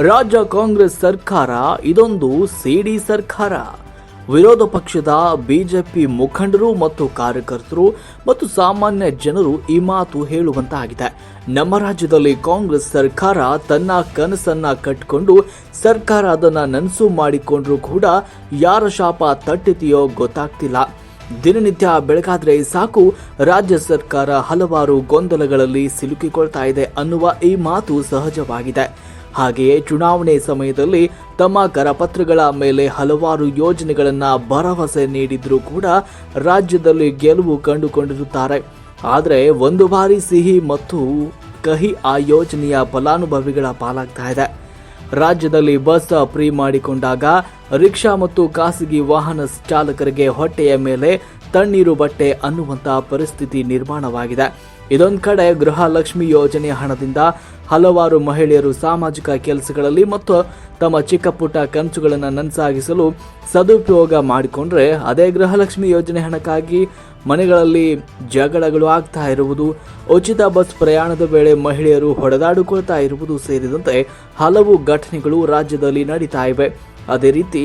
ರಾಜ್ಯ ಕಾಂಗ್ರೆಸ್ ಸರ್ಕಾರ ಇದೊಂದು ಸಿಡಿ ಸರ್ಕಾರ. ವಿರೋಧ ಪಕ್ಷದ ಬಿಜೆಪಿ ಮುಖಂಡರು ಮತ್ತು ಕಾರ್ಯಕರ್ತರು ಮತ್ತು ಸಾಮಾನ್ಯ ಜನರು ಈ ಮಾತು ಹೇಳುವಂತಾಗಿದೆ. ನಮ್ಮ ರಾಜ್ಯದಲ್ಲಿ ಕಾಂಗ್ರೆಸ್ ಸರ್ಕಾರ ತನ್ನ ಕನಸನ್ನ ಕಟ್ಟಿಕೊಂಡು ಸರ್ಕಾರ ಅದನ್ನ ನನಸು ಮಾಡಿಕೊಂಡ್ರೂ ಕೂಡ ಯಾರ ಶಾಪ ತಟ್ಟಿದೆಯೋ ಗೊತ್ತಾಗ್ತಿಲ್ಲ. ದಿನನಿತ್ಯ ಬೆಳಗಾದ್ರೆ ಸಾಕು ರಾಜ್ಯ ಸರ್ಕಾರ ಹಲವಾರು ಗೊಂದಲಗಳಲ್ಲಿ ಸಿಲುಕಿಕೊಳ್ತಾ ಇದೆ ಅನ್ನುವ ಈ ಮಾತು ಸಹಜವಾಗಿದೆ. ಹಾಗೆಯೇ ಚುನಾವಣೆ ಸಮಯದಲ್ಲಿ ತಮ್ಮ ಕರಪತ್ರಗಳ ಮೇಲೆ ಹಲವಾರು ಯೋಜನೆಗಳನ್ನ ಭರವಸೆ ನೀಡಿದ್ರೂ ಕೂಡ ರಾಜ್ಯದಲ್ಲಿ ಗೆಲುವು ಕಂಡುಕೊಂಡಿರುತ್ತಾರೆ. ಆದರೆ ಒಂದು ಬಾರಿ ಸಿಹಿ ಮತ್ತು ಕಹಿ ಆ ಯೋಜನೆಯ ಫಲಾನುಭವಿಗಳ ಪಾಲಾಗ್ತಾ ಇದೆ. ರಾಜ್ಯದಲ್ಲಿ ಬಸ್ ಫ್ರೀ ಮಾಡಿಕೊಂಡಾಗ ರಿಕ್ಷಾ ಮತ್ತು ಖಾಸಗಿ ವಾಹನ ಚಾಲಕರಿಗೆ ಹೊಟ್ಟೆಯ ಮೇಲೆ ತಣ್ಣೀರು ಬಟ್ಟೆ ಅನ್ನುವಂಥ ಪರಿಸ್ಥಿತಿ ನಿರ್ಮಾಣವಾಗಿದೆ. ಇದೊಂದು ಕಡೆ ಗೃಹಲಕ್ಷ್ಮಿ ಯೋಜನೆ ಹಣದಿಂದ ಹಲವಾರು ಮಹಿಳೆಯರು ಸಾಮಾಜಿಕ ಕೆಲಸಗಳಲ್ಲಿ ಮತ್ತು ತಮ್ಮ ಚಿಕ್ಕ ಪುಟ್ಟ ಕನಸುಗಳನ್ನು ನನಸಾಗಿಸಲು ಸದುಪಯೋಗ ಮಾಡಿಕೊಂಡ್ರೆ, ಅದೇ ಗೃಹಲಕ್ಷ್ಮಿ ಯೋಜನೆ ಹಣಕ್ಕಾಗಿ ಮನೆಗಳಲ್ಲಿ ಜಗಳಗಳು ಆಗ್ತಾ ಇರುವುದು, ಉಚಿತ ಬಸ್ ಪ್ರಯಾಣದ ವೇಳೆ ಮಹಿಳೆಯರು ಹೊಡೆದಾಡಿಕೊಳ್ತಾ ಇರುವುದು ಸೇರಿದಂತೆ ಹಲವು ಘಟನೆಗಳು ರಾಜ್ಯದಲ್ಲಿ ನಡೀತಾ ಇವೆ. ಅದೇ ರೀತಿ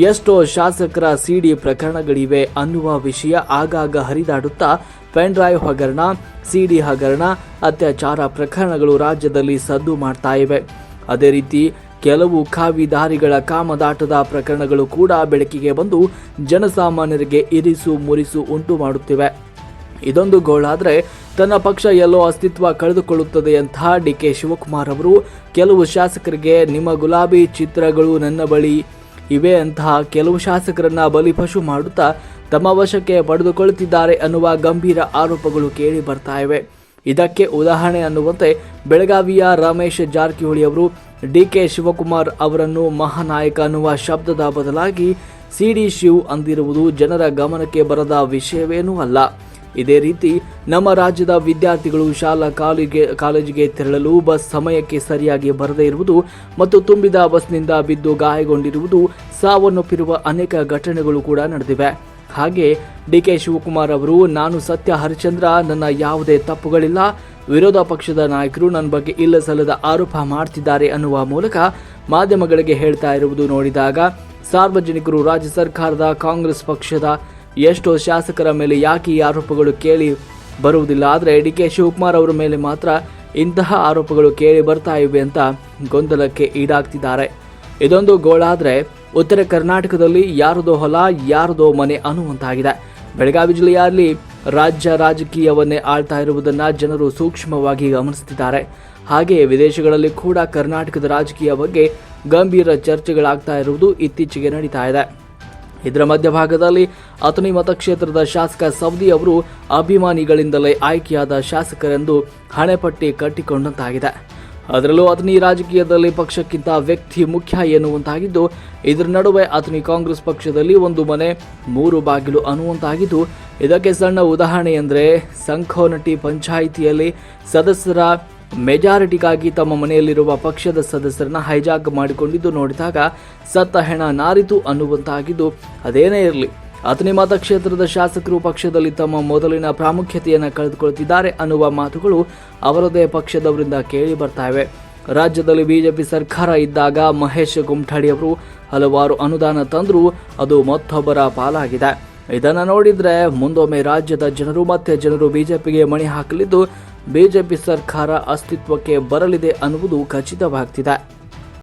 ಎಷ್ಟೋ ಶಾಸಕರ ಸಿಡಿ ಪ್ರಕರಣಗಳಿವೆ ಅನ್ನುವ ವಿಷಯ ಆಗಾಗ ಹರಿದಾಡುತ್ತಾ ಪೆನ್ ಡ್ರೈವ್ ಹಗರಣ, ಸಿಡಿ ಹಗರಣ, ಅತ್ಯಾಚಾರ ಪ್ರಕರಣಗಳು ರಾಜ್ಯದಲ್ಲಿ ಸದ್ದು ಮಾಡ್ತಾ ಇವೆ. ಅದೇ ರೀತಿ ಕೆಲವು ಖಾವಿದಾರಿಗಳ ಕಾಮದಾಟದ ಪ್ರಕರಣಗಳು ಕೂಡ ಬೆಳಕಿಗೆ ಬಂದು ಜನಸಾಮಾನ್ಯರಿಗೆ ಇರಿಸು ಮುರಿಸು ಉಂಟು ಮಾಡುತ್ತಿವೆ. ಇದೊಂದು ಗೋಳಾದ್ರೆ ತನ್ನ ಪಕ್ಷ ಎಲ್ಲೋ ಅಸ್ತಿತ್ವ ಕಳೆದುಕೊಳ್ಳುತ್ತದೆ ಅಂತ ಡಿಕೆ ಶಿವಕುಮಾರ್ ಅವರು ಕೆಲವು ಶಾಸಕರಿಗೆ ನಿಮ್ಮ ಗುಲಾಬಿ ಚಿತ್ರಗಳು ನನ್ನ ಬಳಿ ಇವೆ ಅಂತಹ ಕೆಲವು ಶಾಸಕರನ್ನ ಬಲಿಪಶು ಮಾಡುತ್ತಾ ತಮ್ಮ ವಶಕ್ಕೆ ಪಡೆದುಕೊಳ್ಳುತ್ತಿದ್ದಾರೆ ಅನ್ನುವ ಗಂಭೀರ ಆರೋಪಗಳು ಕೇಳಿ ಬರ್ತಾ ಇವೆ. ಇದಕ್ಕೆ ಉದಾಹರಣೆ ಅನ್ನುವಂತೆ ಬೆಳಗಾವಿಯ ರಮೇಶ್ ಜಾರಕಿಹೊಳಿ ಅವರು ಡಿಕೆ ಶಿವಕುಮಾರ್ ಅವರನ್ನು ಮಹಾನಾಯಕ ಅನ್ನುವ ಶಬ್ದದ ಬದಲಾಗಿ ಸಿಡಿ ಶಿವ್ ಅಂದಿರುವುದು ಜನರ ಗಮನಕ್ಕೆ ಬರದ ವಿಷಯವೇನೂ ಅಲ್ಲ. ಇದೇ ರೀತಿ ನಮ್ಮ ರಾಜ್ಯದ ವಿದ್ಯಾರ್ಥಿಗಳು ಶಾಲಾ ಕಾಲೇಜಿಗೆ ತೆರಳಲು ಬಸ್ ಸಮಯಕ್ಕೆ ಸರಿಯಾಗಿ ಬರದೇ ಇರುವುದು ಮತ್ತು ತುಂಬಿದ ಬಸ್ನಿಂದ ಬಿದ್ದು ಗಾಯಗೊಂಡಿರುವುದು, ಸಾವನ್ನಪ್ಪಿರುವ ಅನೇಕ ಘಟನೆಗಳು ಕೂಡ ನಡೆದಿವೆ. ಹಾಗೆ ಡಿಕೆ ಶಿವಕುಮಾರ್ ಅವರು ನಾನು ಸತ್ಯ ಹರಿಶ್ಚಂದ್ರ, ನನ್ನ ಯಾವುದೇ ತಪ್ಪುಗಳಿಲ್ಲ, ವಿರೋಧ ಪಕ್ಷದ ನಾಯಕರು ನನ್ನ ಬಗ್ಗೆ ಇಲ್ಲ ಸಲ್ಲದ ಆರೋಪ ಮಾಡ್ತಿದ್ದಾರೆ ಅನ್ನುವ ಮೂಲಕ ಮಾಧ್ಯಮಗಳಿಗೆ ಹೇಳ್ತಾ ಇರುವುದು ನೋಡಿದಾಗ ಸಾರ್ವಜನಿಕರು ರಾಜ್ಯ ಸರ್ಕಾರದ ಕಾಂಗ್ರೆಸ್ ಪಕ್ಷದ ಎಷ್ಟೋ ಶಾಸಕರ ಮೇಲೆ ಯಾಕೆ ಈ ಆರೋಪಗಳು ಕೇಳಿ ಬರುವುದಿಲ್ಲ, ಆದರೆ ಡಿಕೆ ಶಿವಕುಮಾರ್ ಅವರ ಮೇಲೆ ಮಾತ್ರ ಇಂತಹ ಆರೋಪಗಳು ಕೇಳಿ ಬರ್ತಾ ಇವೆ ಅಂತ ಗೊಂದಲಕ್ಕೆ ಈಡಾಗ್ತಿದ್ದಾರೆ. ಇದೊಂದು ಗೋಳಾದ್ರೆ ಉತ್ತರ ಕರ್ನಾಟಕದಲ್ಲಿ ಯಾರದೋ ಹೊಲ ಯಾರದೋ ಮನೆ ಅನ್ನುವಂತಾಗಿದೆ. ಬೆಳಗಾವಿ ಜಿಲ್ಲೆಯಲ್ಲಿ ರಾಜ್ಯ ರಾಜಕೀಯವನ್ನೇ ಆಳ್ತಾ ಇರುವುದನ್ನ ಜನರು ಸೂಕ್ಷ್ಮವಾಗಿ ಗಮನಿಸುತ್ತಿದ್ದಾರೆ. ಹಾಗೆಯೇ ವಿದೇಶಗಳಲ್ಲಿ ಕೂಡ ಕರ್ನಾಟಕದ ರಾಜಕೀಯ ಬಗ್ಗೆ ಗಂಭೀರ ಚರ್ಚೆಗಳಾಗ್ತಾ ಇರುವುದು ಇತ್ತೀಚೆಗೆ ನಡೀತಾ ಇದೆ. ಇದರ ಮಧ್ಯಭಾಗದಲ್ಲಿ ಅಥಣಿ ಮತಕ್ಷೇತ್ರದ ಶಾಸಕ ಸವದಿ ಅವರು ಅಭಿಮಾನಿಗಳಿಂದಲೇ ಆಯ್ಕೆಯಾದ ಶಾಸಕರೆಂದು ಹಣೆಪಟ್ಟಿ ಕಟ್ಟಿಕೊಂಡಂತಾಗಿದೆ. ಅದರಲ್ಲೂ ಅಥಣಿ ರಾಜಕೀಯದಲ್ಲಿ ಪಕ್ಷಕ್ಕಿಂತ ವ್ಯಕ್ತಿ ಮುಖ್ಯ ಎನ್ನುವಂತಾಗಿದ್ದು, ಇದರ ನಡುವೆ ಅಥಣಿ ಕಾಂಗ್ರೆಸ್ ಪಕ್ಷದಲ್ಲಿ ಒಂದು ಮನೆ ಮೂರು ಬಾಗಿಲು ಅನ್ನುವಂತಾಗಿದ್ದು, ಇದಕ್ಕೆ ಸಣ್ಣ ಉದಾಹರಣೆ ಎಂದರೆ ಸಂಖೋನಟಿ ಪಂಚಾಯಿತಿಯಲ್ಲಿ ಸದಸ್ಯರ ಮೆಜಾರಿಟಿಗಾಗಿ ತಮ್ಮ ಮನೆಯಲ್ಲಿರುವ ಪಕ್ಷದ ಸದಸ್ಯರನ್ನ ಹೈಜಾಕ್ ಮಾಡಿಕೊಂಡಿದ್ದು ನೋಡಿದಾಗ ಸತ್ತ ಹೆಣ ನಾರಿತು ಅನ್ನುವಂತಾಗಿದ್ದು, ಅದೇನೇ ಇರಲಿ ಅಥಣಿ ಮತಕ್ಷೇತ್ರದ ಶಾಸಕರು ಪಕ್ಷದಲ್ಲಿ ತಮ್ಮ ಮೊದಲಿನ ಪ್ರಾಮುಖ್ಯತೆಯನ್ನು ಕಳೆದುಕೊಳ್ಳುತ್ತಿದ್ದಾರೆ ಅನ್ನುವ ಮಾತುಗಳು ಅವರದೇ ಪಕ್ಷದವರಿಂದ ಕೇಳಿ ಬರ್ತಾ ಇವೆ. ರಾಜ್ಯದಲ್ಲಿ ಬಿಜೆಪಿ ಸರ್ಕಾರ ಇದ್ದಾಗ ಮಹೇಶ್ ಕುಮಠಳ್ಳಿ ಅವರು ಹಲವಾರು ಅನುದಾನ ತಂದರೂ ಅದು ಮತ್ತೊಬ್ಬರ ಪಾಲಾಗಿದೆ. ಇದನ್ನು ನೋಡಿದ್ರೆ ಮುಂದೊಮ್ಮೆ ರಾಜ್ಯದ ಜನರು ಬಿಜೆಪಿಗೆ ಮಣೆ ಹಾಕಲಿದ್ದು ಬಿಜೆಪಿ ಸರ್ಕಾರ ಅಸ್ತಿತ್ವಕ್ಕೆ ಬರಲಿದೆ ಅನ್ನುವುದು ಖಚಿತವಾಗ್ತಿದೆ.